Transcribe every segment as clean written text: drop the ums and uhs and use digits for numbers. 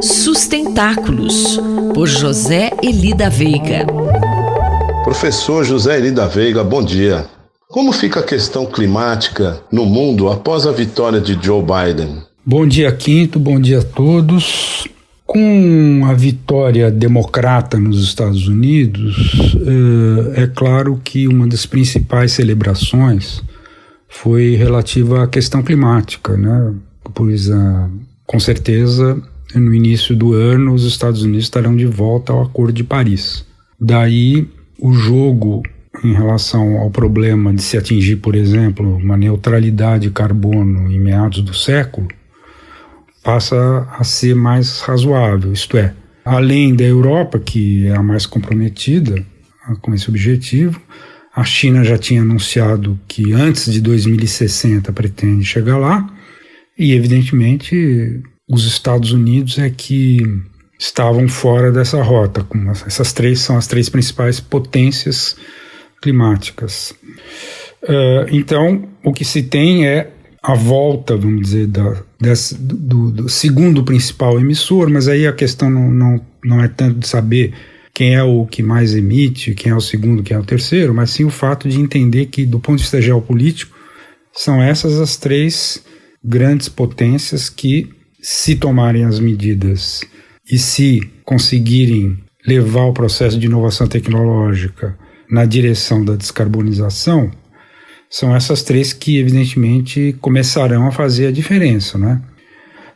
Sustentáculos, por José Eli da Veiga. Professor José Eli da Veiga, bom dia. Como fica a questão climática no mundo após a vitória de Joe Biden? Bom dia, Quinto, bom dia a todos. Com a vitória democrata nos Estados Unidos, é claro que uma das principais celebrações foi relativa à questão climática, né? Pois, com certeza, no início do ano, os Estados Unidos estarão de volta ao Acordo de Paris. Daí, o jogo em relação ao problema de se atingir, por exemplo, uma neutralidade de carbono em meados do século, passa a ser mais razoável, isto é, além da Europa, que é a mais comprometida com esse objetivo, a China já tinha anunciado que antes de 2060 pretende chegar lá, e evidentemente os Estados Unidos é que estavam fora dessa rota. Essas três são as três principais potências climáticas. Então, o que se tem é a volta, vamos dizer, do segundo principal emissor, mas aí a questão não é tanto de saber quem é o que mais emite, quem é o segundo, quem é o terceiro, mas sim o fato de entender que, do ponto de vista geopolítico, são essas as três grandes potências que, se tomarem as medidas e se conseguirem levar o processo de inovação tecnológica na direção da descarbonização, são essas três que, evidentemente, começarão a fazer a diferença, né?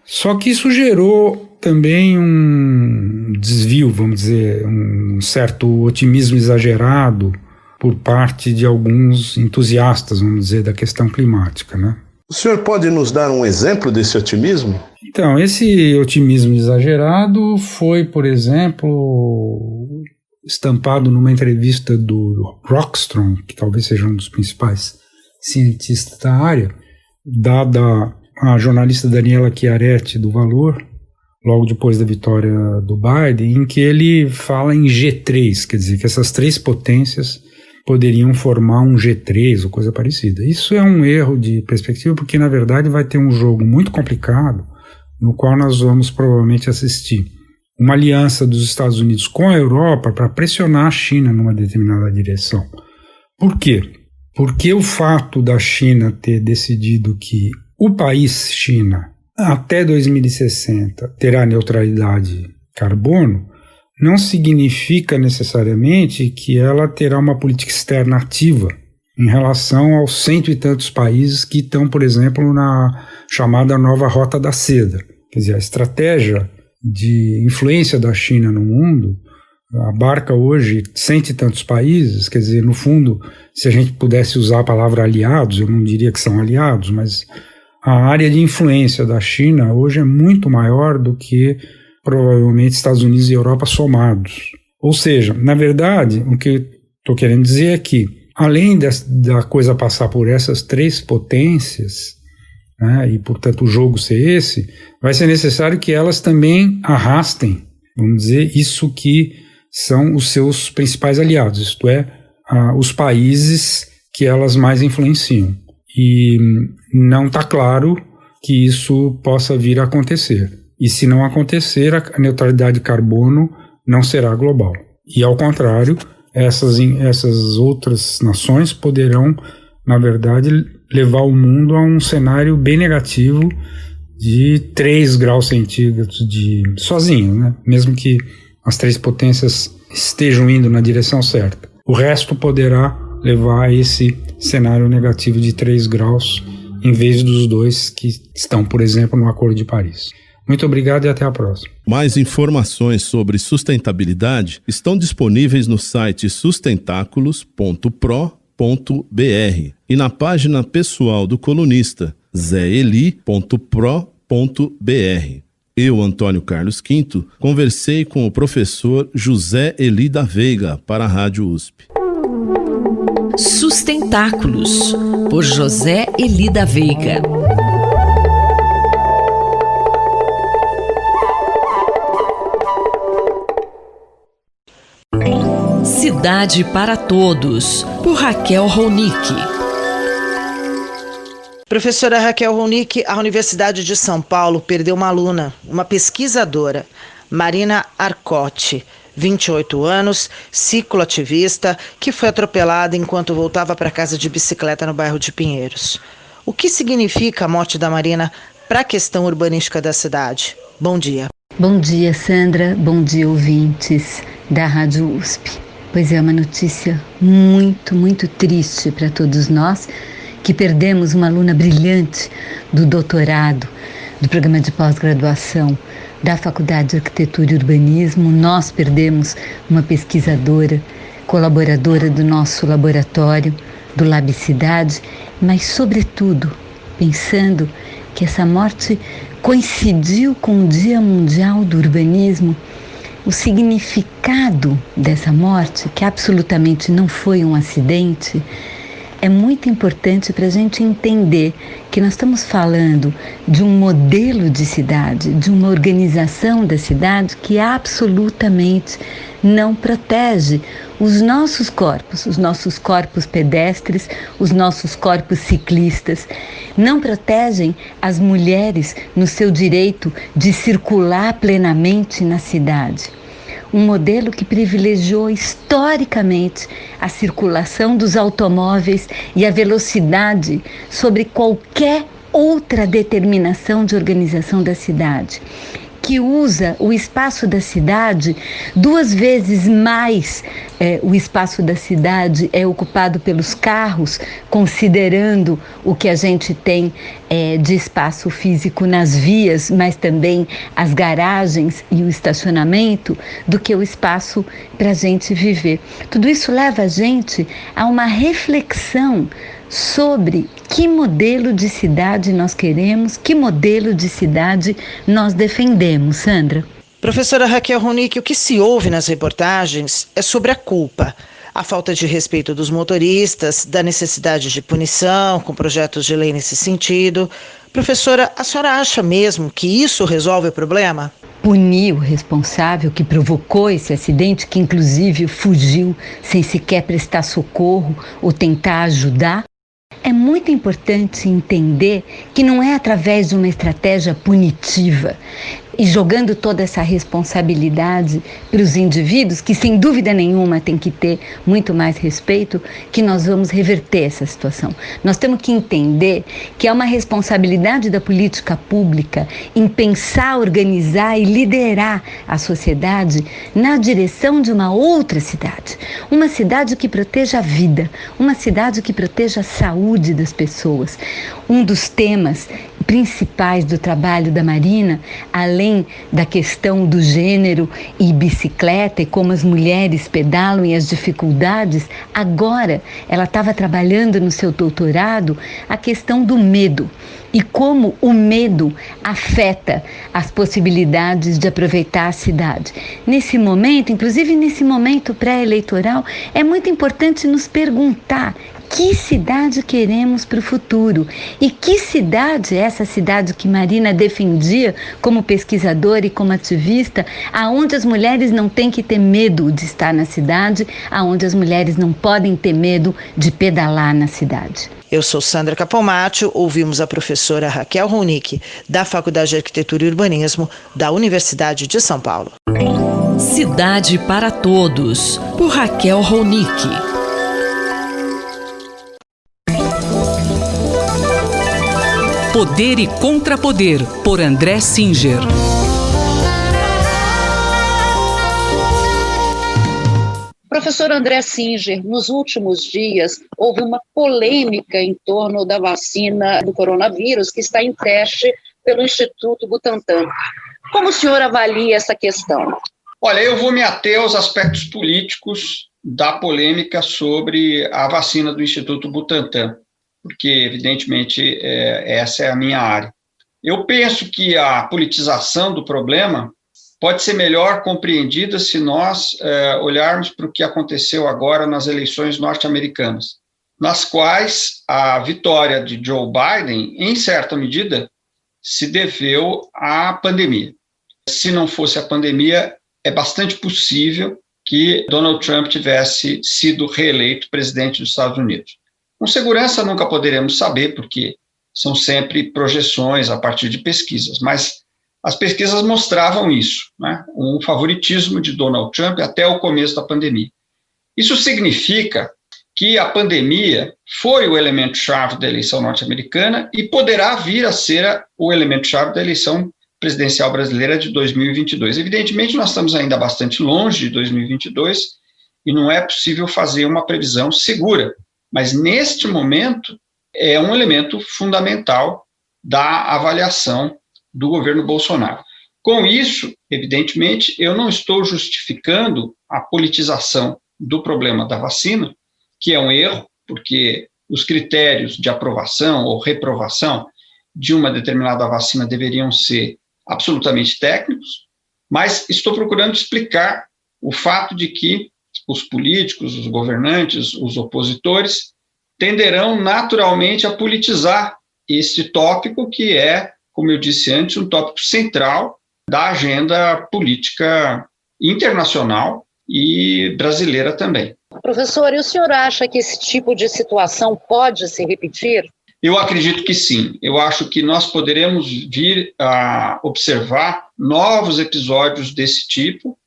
Só que isso gerou também um desvio, vamos dizer, um certo otimismo exagerado por parte de alguns entusiastas, vamos dizer, da questão climática, né? O senhor pode nos dar um exemplo desse otimismo? Então, esse otimismo exagerado foi, por exemplo, estampado numa entrevista do Rockström, que talvez seja um dos principais cientistas da área, dada a jornalista Daniela Chiaretti do Valor, logo depois da vitória do Biden, em que ele fala em G3, quer dizer, que essas três potências poderiam formar um G3 ou coisa parecida. Isso é um erro de perspectiva, porque na verdade vai ter um jogo muito complicado, no qual nós vamos provavelmente assistir uma aliança dos Estados Unidos com a Europa para pressionar a China numa determinada direção. Por quê? Porque o fato da China ter decidido que o país China, até 2060, terá neutralidade carbono, não significa necessariamente que ela terá uma política externa ativa em relação aos cento e tantos países que estão, por exemplo, na chamada nova Rota da Seda. Quer dizer, a estratégia de influência da China no mundo abarca hoje cento e tantos países. Quer dizer, no fundo, se a gente pudesse usar a palavra aliados, eu não diria que são aliados, mas a área de influência da China hoje é muito maior do que provavelmente Estados Unidos e Europa somados. Ou seja, na verdade, o que eu estou querendo dizer é que, além da coisa passar por essas três potências, né, e portanto o jogo ser esse, vai ser necessário que elas também arrastem, vamos dizer, isso que são os seus principais aliados, isto é, os países que elas mais influenciam. E não está claro que isso possa vir a acontecer. E se não acontecer, a neutralidade de carbono não será global. E ao contrário, essas outras nações poderão, na verdade, levar o mundo a um cenário bem negativo de 3 graus centígrados sozinho, né? Mesmo que as três potências estejam indo na direção certa. O resto poderá levar a esse cenário negativo de 3 graus, em vez dos 2 que estão, por exemplo, no Acordo de Paris. Muito obrigado e até a próxima. Mais informações sobre sustentabilidade estão disponíveis no site sustentáculos.pro.br e na página pessoal do colunista zeeli.pro.br. Eu, Antônio Carlos Quinto, conversei com o professor José Eli da Veiga para a Rádio USP. Sustentáculos, por José Eli da Veiga. Cidade para Todos, por Raquel Ronick. Professora Raquel Ronick, a Universidade de São Paulo perdeu uma aluna, uma pesquisadora, Marina Arcotti, 28 anos, cicloativista, que foi atropelada enquanto voltava para casa de bicicleta no bairro de Pinheiros. O que significa a morte da Marina para a questão urbanística da cidade? Bom dia. Bom dia, Sandra. Bom dia, ouvintes da Rádio USP. Pois é, uma notícia muito, muito triste para todos nós, que perdemos uma aluna brilhante do doutorado, do programa de pós-graduação da Faculdade de Arquitetura e Urbanismo. Nós perdemos uma pesquisadora, colaboradora do nosso laboratório, do Lab Cidade, mas, sobretudo, pensando que essa morte coincidiu com o Dia Mundial do Urbanismo, o significado dessa morte, que absolutamente não foi um acidente, é muito importante para a gente entender que nós estamos falando de um modelo de cidade, de uma organização da cidade que absolutamente não protege os nossos corpos pedestres, os nossos corpos ciclistas, não protegem as mulheres no seu direito de circular plenamente na cidade. Um modelo que privilegiou historicamente a circulação dos automóveis e a velocidade sobre qualquer outra determinação de organização da cidade, que usa o espaço da cidade 2 vezes mais. O espaço da cidade é ocupado pelos carros, considerando o que a gente tem de espaço físico nas vias, mas também as garagens e o estacionamento, do que o espaço para a gente viver. Tudo isso leva a gente a uma reflexão sobre que modelo de cidade nós queremos, que modelo de cidade nós defendemos, Sandra. Professora Raquel Ronick, o que se ouve nas reportagens é sobre a culpa, a falta de respeito dos motoristas, da necessidade de punição, com projetos de lei nesse sentido. Professora, a senhora acha mesmo que isso resolve o problema? Punir o responsável que provocou esse acidente, que inclusive fugiu sem sequer prestar socorro ou tentar ajudar. É muito importante entender que não é através de uma estratégia punitiva e jogando toda essa responsabilidade para os indivíduos, que sem dúvida nenhuma tem que ter muito mais respeito, que nós vamos reverter essa situação. Nós temos que entender que é uma responsabilidade da política pública em pensar, organizar e liderar a sociedade na direção de uma outra cidade. Uma cidade que proteja a vida, uma cidade que proteja a saúde das pessoas. Um dos temas principais do trabalho da Marina, além da questão do gênero e bicicleta e como as mulheres pedalam e as dificuldades, agora ela estava trabalhando no seu doutorado a questão do medo e como o medo afeta as possibilidades de aproveitar a cidade. Nesse momento, inclusive nesse momento pré-eleitoral, é muito importante nos perguntar que cidade queremos para o futuro e que cidade é essa cidade que Marina defendia como pesquisadora e como ativista, aonde as mulheres não têm que ter medo de estar na cidade, aonde as mulheres não podem ter medo de pedalar na cidade. Eu sou Sandra Capomatti, ouvimos a professora Raquel Ronick, da Faculdade de Arquitetura e Urbanismo, da Universidade de São Paulo. Cidade para Todos, por Raquel Ronick. Poder e Contrapoder, por André Singer. Professor André Singer, nos últimos dias houve uma polêmica em torno da vacina do coronavírus que está em teste pelo Instituto Butantan. Como o senhor avalia essa questão? Olha, eu vou me ater aos aspectos políticos da polêmica sobre a vacina do Instituto Butantan, porque, evidentemente, essa é a minha área. Eu penso que a politização do problema pode ser melhor compreendida se nós olharmos para o que aconteceu agora nas eleições norte-americanas, nas quais a vitória de Joe Biden, em certa medida, se deveu à pandemia. Se não fosse a pandemia, é bastante possível que Donald Trump tivesse sido reeleito presidente dos Estados Unidos. Com segurança nunca poderemos saber, porque são sempre projeções a partir de pesquisas, mas as pesquisas mostravam isso, né? Um favoritismo de Donald Trump até o começo da pandemia. Isso significa que a pandemia foi o elemento-chave da eleição norte-americana e poderá vir a ser o elemento-chave da eleição presidencial brasileira de 2022. Evidentemente, nós estamos ainda bastante longe de 2022 e não é possível fazer uma previsão segura, mas neste momento é um elemento fundamental da avaliação do governo Bolsonaro. Com isso, evidentemente, eu não estou justificando a politização do problema da vacina, que é um erro, porque os critérios de aprovação ou reprovação de uma determinada vacina deveriam ser absolutamente técnicos, mas estou procurando explicar o fato de que os políticos, os governantes, os opositores tenderão naturalmente a politizar esse tópico que é, como eu disse antes, um tópico central da agenda política internacional e brasileira também. Professor, e o senhor acha que esse tipo de situação pode se repetir? Eu acredito que sim. Eu acho que nós poderemos vir a observar novos episódios desse tipo,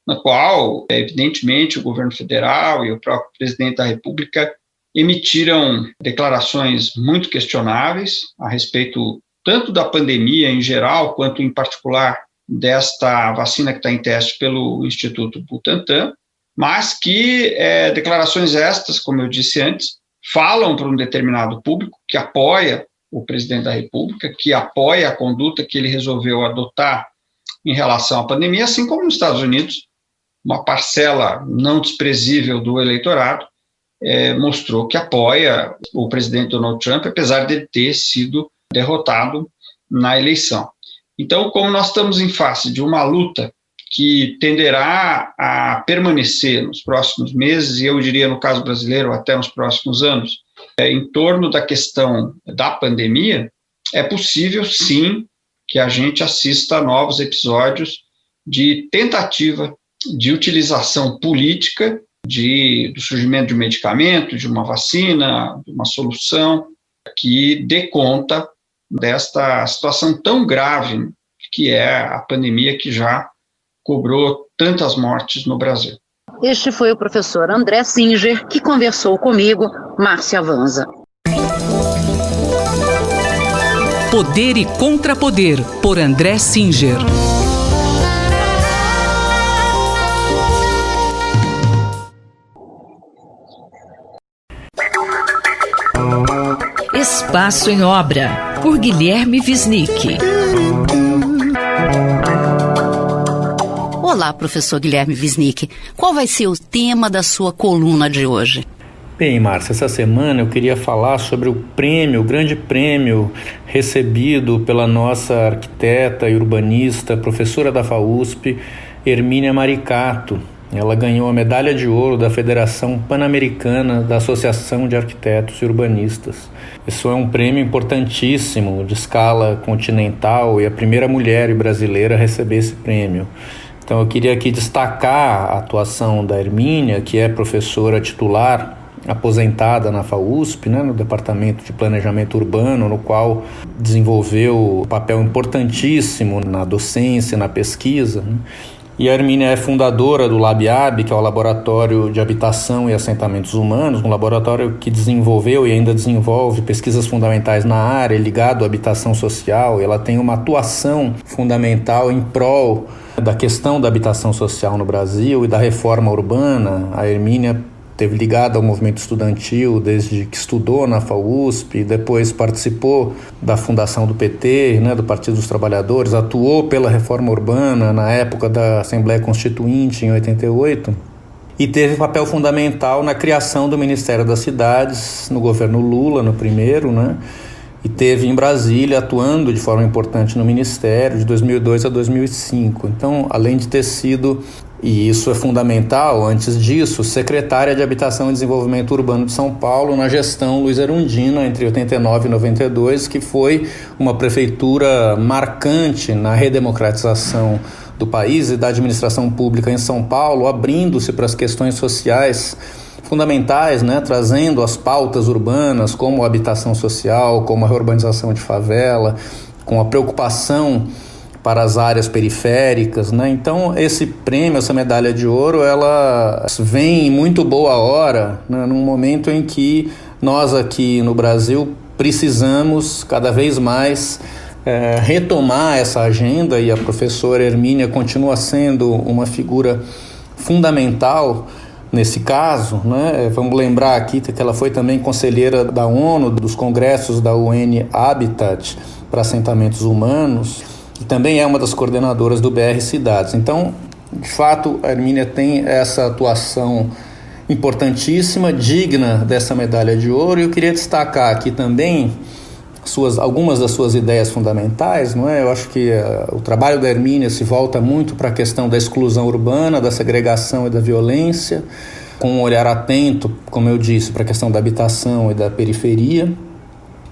na qual, evidentemente, o governo federal e o próprio presidente da República emitiram declarações muito questionáveis a respeito tanto da pandemia em geral, quanto em particular desta vacina que está em teste pelo Instituto Butantan, mas que declarações estas, como eu disse antes, falam para um determinado público que apoia o presidente da República, que apoia a conduta que ele resolveu adotar em relação à pandemia, assim como nos Estados Unidos, uma parcela não desprezível do eleitorado mostrou que apoia o presidente Donald Trump, apesar de ele ter sido derrotado na eleição. Então, como nós estamos em face de uma luta que tenderá a permanecer nos próximos meses, e eu diria no caso brasileiro até nos próximos anos, em torno da questão da pandemia, é possível sim que a gente assista a novos episódios de tentativa de utilização política do surgimento de um medicamento, de uma vacina, de uma solução que dê conta desta situação tão grave que é a pandemia que já cobrou tantas mortes no Brasil. Este foi o professor André Singer, que conversou comigo, Márcia Vanza. Poder e Contrapoder, por André Singer. Espaço em Obra, por Guilherme Wisnik. Olá, professor Guilherme Wisnik. Qual vai ser o tema da sua coluna de hoje? Bem, Márcia, essa semana eu queria falar sobre o grande prêmio recebido pela nossa arquiteta e urbanista, professora da FAUSP, Hermínia Maricato. Ela ganhou a medalha de ouro da Federação Pan-Americana da Associação de Arquitetos e Urbanistas. Isso é um prêmio importantíssimo, de escala continental, e a primeira mulher brasileira a receber esse prêmio. Então eu queria aqui destacar a atuação da Hermínia, que é professora titular, aposentada na FAUSP, no Departamento de Planejamento Urbano, no qual desenvolveu um papel importantíssimo na docência, na pesquisa, E a Hermínia é fundadora do LabHab, que é o Laboratório de Habitação e Assentamentos Humanos, um laboratório que desenvolveu e ainda desenvolve pesquisas fundamentais na área ligado à habitação social. E ela tem uma atuação fundamental em prol da questão da habitação social no Brasil e da reforma urbana. A Hermínia esteve ligada ao movimento estudantil desde que estudou na FAUSP, depois participou da fundação do PT, do Partido dos Trabalhadores, atuou pela reforma urbana na época da Assembleia Constituinte, em 88, e teve papel fundamental na criação do Ministério das Cidades, no governo Lula, no primeiro, e teve em Brasília atuando de forma importante no Ministério de 2002 a 2005. Então, além de ter sido, e isso é fundamental, antes disso, secretária de Habitação e Desenvolvimento Urbano de São Paulo na gestão Luiz Erundina, entre 89 e 92, que foi uma prefeitura marcante na redemocratização do país e da administração pública em São Paulo, abrindo-se para as questões sociais fundamentais, né, trazendo as pautas urbanas, como a habitação social, como a reurbanização de favela, com a preocupação para as áreas periféricas, né? Então, esse prêmio, essa medalha de ouro, ela vem em muito boa hora, né, num momento em que nós aqui no Brasil precisamos cada vez mais retomar essa agenda, e a professora Hermínia continua sendo uma figura fundamental nesse caso, né? Vamos lembrar aqui que ela foi também conselheira da ONU, dos congressos da UN Habitat para assentamentos humanos, e também é uma das coordenadoras do BR Cidades. Então, de fato, a Hermínia tem essa atuação importantíssima, digna dessa medalha de ouro, e eu queria destacar aqui também algumas das suas ideias fundamentais, não é? Eu acho que o trabalho da Hermínia se volta muito para a questão da exclusão urbana, da segregação e da violência, com um olhar atento, como eu disse, para a questão da habitação e da periferia.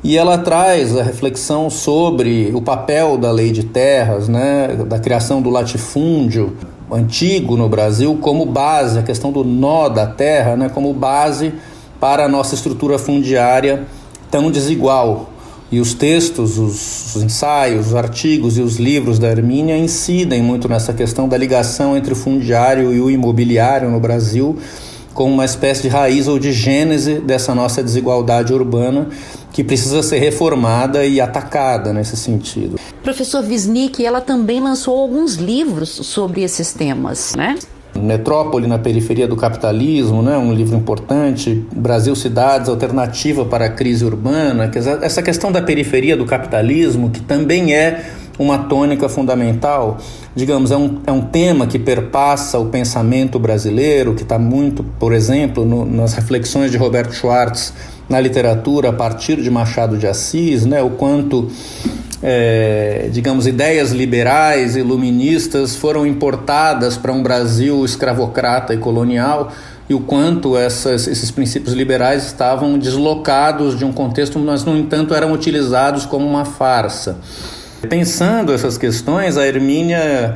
E ela traz a reflexão sobre o papel da lei de terras, né, da criação do latifúndio antigo no Brasil como base, a questão do nó da terra, né, como base para a nossa estrutura fundiária tão desigual. E os textos, os ensaios, os artigos e os livros da Hermínia incidem muito nessa questão da ligação entre o fundiário e o imobiliário no Brasil, como uma espécie de raiz ou de gênese dessa nossa desigualdade urbana, que precisa ser reformada e atacada nesse sentido. Professor Wisnik, ela também lançou alguns livros sobre esses temas, né? Metrópole na periferia do capitalismo, né? Um livro importante. Brasil Cidades, alternativa para a crise urbana. Essa questão da periferia do capitalismo, que também é uma tônica fundamental, digamos, é um tema que perpassa o pensamento brasileiro, que está muito, por exemplo, nas reflexões de Roberto Schwartz na literatura a partir de Machado de Assis, né? O quanto digamos, ideias liberais e iluministas foram importadas para um Brasil escravocrata e colonial, e o quanto esses princípios liberais estavam deslocados de um contexto, mas, no entanto, eram utilizados como uma farsa. Pensando essas questões, a Hermínia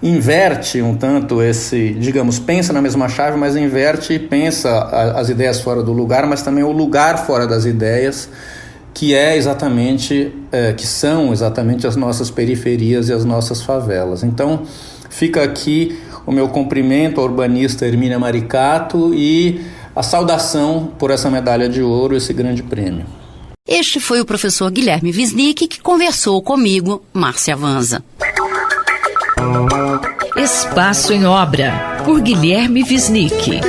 inverte um tanto digamos, pensa na mesma chave, mas inverte e pensa as ideias fora do lugar, mas também o lugar fora das ideias, que são exatamente as nossas periferias e as nossas favelas. Então, fica aqui o meu cumprimento à urbanista Hermínia Maricato e a saudação por essa medalha de ouro, esse grande prêmio. Este foi o professor Guilherme Wisnik, que conversou comigo, Márcia Vanza. Espaço em Obra, por Guilherme Wisnik.